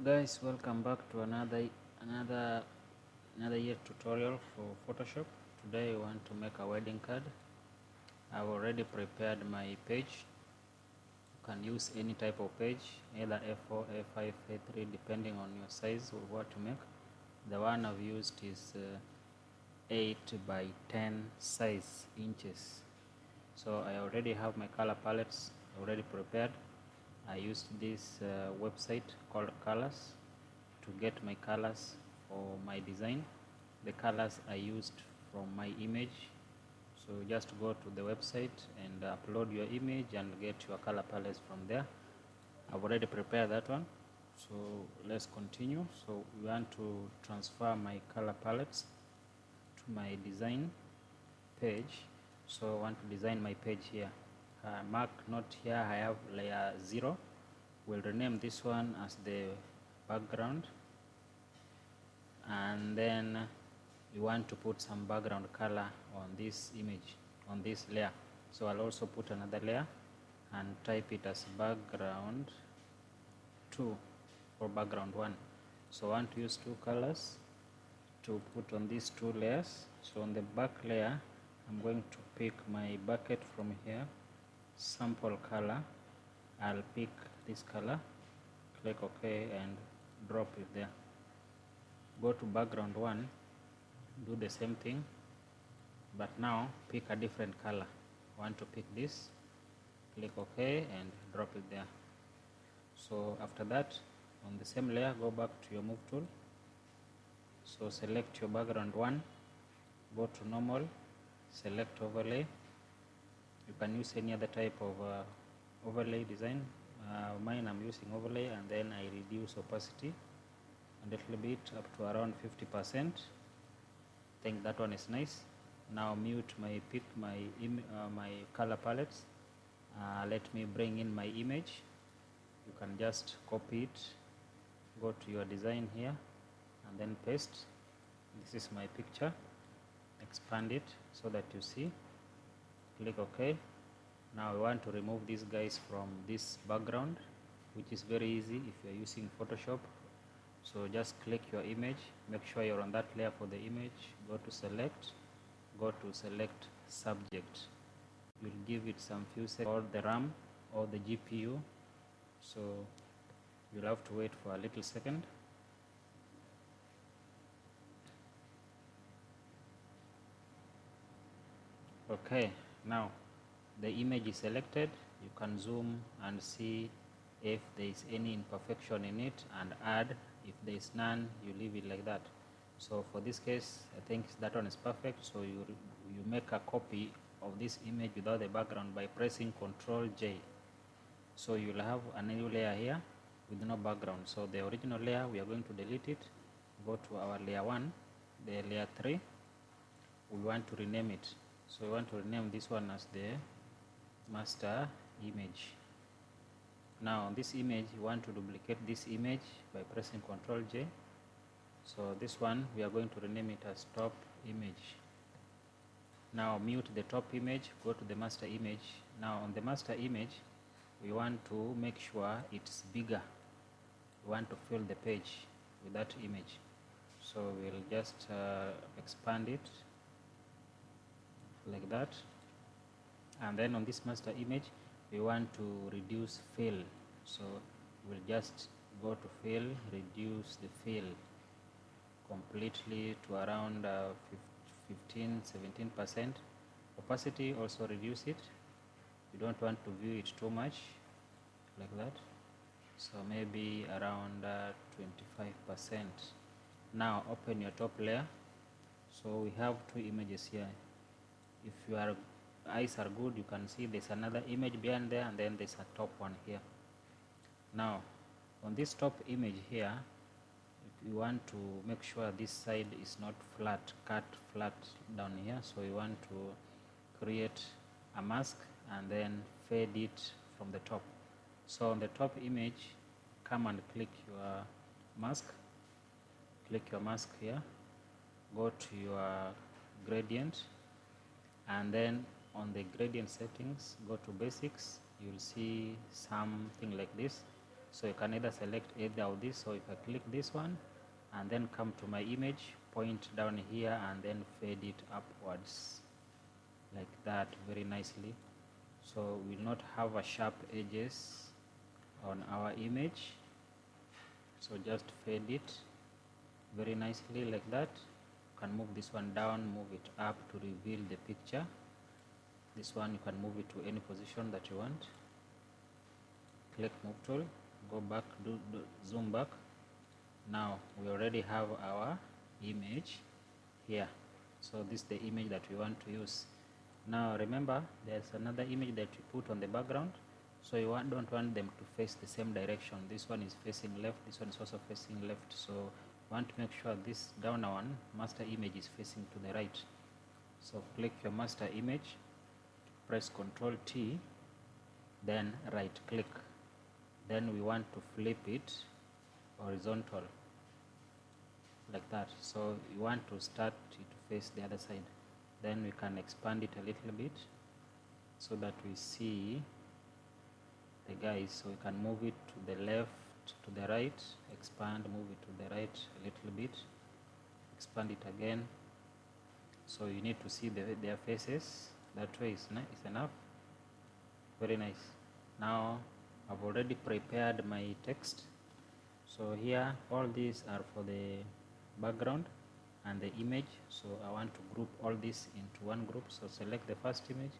Guys, welcome back to another year tutorial for Photoshop. Today I want to make a wedding card. I've already prepared my page. You can use any type of page, either A4, A5, A3, depending on your size or what to make. The one I've used is 8 by 10 size inches. So I already have my color palettes already prepared. I used this website called Colors to get my colors for my design. The colors I used from my image. So just go to the website and upload your image and get your color palettes from there. I've already prepared that one. So let's continue. So we want to transfer my color palettes to my design page. So I want to design my page here. Mark note here I have layer 0. We'll rename this one as the background, and then we want to put some background color on this image, on this layer. So I'll also put another layer and type it as background 2 or background 1. So I want to use two colors to put on these two layers. So on the back layer, I'm going to pick my bucket from here, sample color. I'll pick this color, click OK and drop it there. Go to background 1, do the same thing, but now pick a different color. I want to pick this, click OK and drop it there. So after that, on the same layer, go back to your move tool. So select your background 1, go to normal, select overlay. You can use any other type of overlay design. Mine I'm using overlay, and then I reduce opacity a little bit up to around 50%. I think that one is nice. Now mute my my color palettes. Let me bring in my image. You can just copy it, go to your design here and then paste. This is my picture. Expand it so that you see. Click OK. Now we want to remove these guys from this background, which is very easy if you are using Photoshop. So just click your image, make sure you're on that layer for the image, go to select, go to select subject. You'll give it some few seconds, or the RAM or the GPU. So you'll have to wait for a little second. Okay, now the image is selected. You can zoom and see if there is any imperfection in it and add. If there is none, you leave it like that. So for this case, I think that one is perfect. So you make a copy of this image without the background by pressing Ctrl J. So you'll have a new layer here with no background. So the original layer, we are going to delete it. Go to our layer 1, the layer 3. We want to rename it. So we want to rename this one as the master image. Now on this image, you want to duplicate this image by pressing Ctrl J. So this one, we are going to rename it as top image. Now mute the top image, go to the master image. Now on the master image, we want to make sure it's bigger. We want to fill the page with that image. So we'll just expand it like that. And then on this master image, we want to reduce fill. So we'll just go to fill, reduce the fill completely to around 15-17%. Opacity, also reduce it. You don't want to view it too much, like that. So maybe around 25%. Now open your top layer. So we have two images here. If your eyes are good, you can see there's another image behind there, and then there's a top one here. Now on this top image here, you want to make sure this side is not flat, cut flat down here. So you want to create a mask and then fade it from the top. So on the top image, come and click your mask. Click your mask here. Go to your gradient, and then on the gradient settings, go to basics. You'll see something like this. So you can either select either of this. So if I click this one and then come to my image, point down here and then fade it upwards like that very nicely. So we will not have a sharp edges on our image. So just fade it very nicely like that. You can move this one down, move it up to reveal the picture. This one you can move it to any position that you want. Click move tool, go back, do zoom back. Now we already have our image here. So this is the image that we want to use. Now remember, there's another image that you put on the background. So you don't want them to face the same direction. This one is facing left, this one is also facing left. So you want to make sure this down one, master image, is facing to the right. So click your master image, press Ctrl T, then right click. Then we want to flip it horizontal like that. So you want to start it to face the other side. Then we can expand it a little bit so that we see the guys. So we can move it to the left, to the right, expand, move it to the right a little bit, expand it again. So you need to see their faces. That way is enough. Very nice. Now I've already prepared my text. So here all these are for the background and the image. So I want to group all this into one group. So select the first image,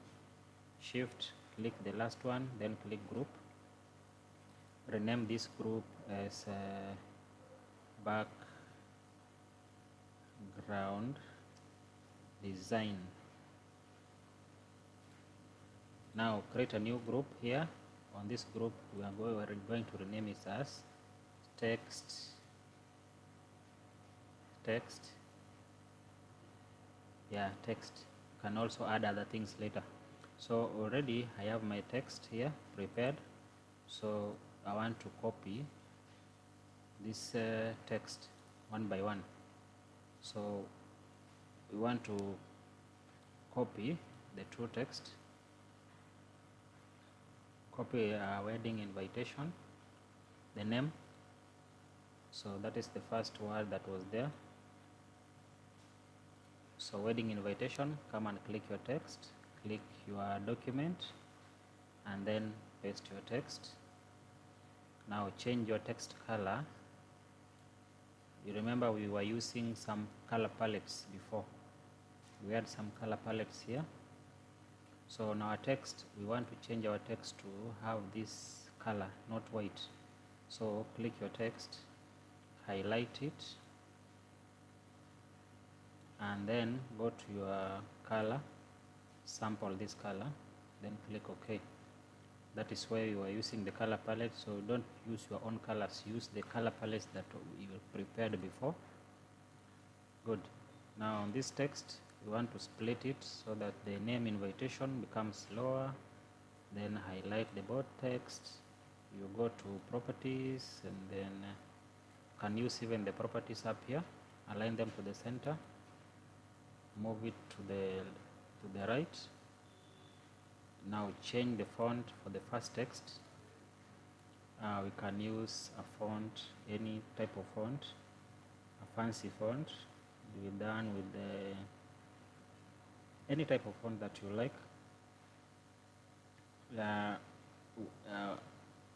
shift, click the last one, then click group. Rename this group as background design. Now create a new group here. On this group we are going to rename it as text. Yeah, text. You can also add other things later. So already I have my text here prepared. So I want to copy this text one by one. So we want to copy the two text. Copy a wedding invitation, the name. So that is the first word that was there. So wedding invitation, come and click your text, click your document, and then paste your text. Now change your text color. You remember we were using some color palettes before. We had some color palettes here. So on our text, we want to change our text to have this color, not white. So click your text, highlight it, and then go to your color, sample this color, then click OK. That is where you are using the color palette. So don't use your own colors, use the color palettes that you prepared before. Good. Now on this text, we want to split it so that the name invitation becomes lower, then highlight the bold text. You go to properties and then can use even the properties up here, align them to the center, move it to the right. Now change the font for the first text. We can use a font, any type of font, a fancy font. We're done with any type of font that you like.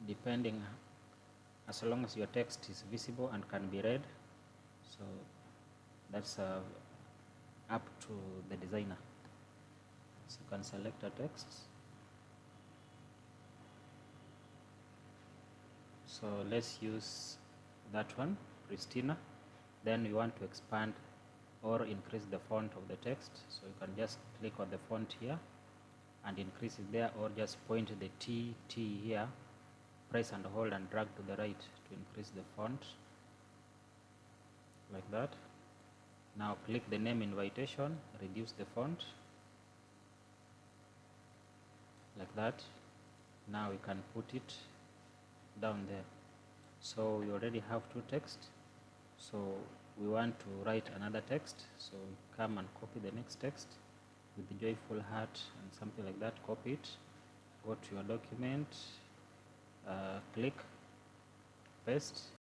Depending, as long as your text is visible and can be read. So that's up to the designer. So you can select a text. So let's use that one, Christina. Then we want to expand or increase the font of the text. So you can just click on the font here and increase it there, or just point the T here, press and hold and drag to the right to increase the font like that. Now click the name invitation, reduce the font like that. Now we can put it down there. So we already have two texts. So we want to write another text. So come and copy the next text with the joyful heart and something like that. Copy it, go to your document, click, paste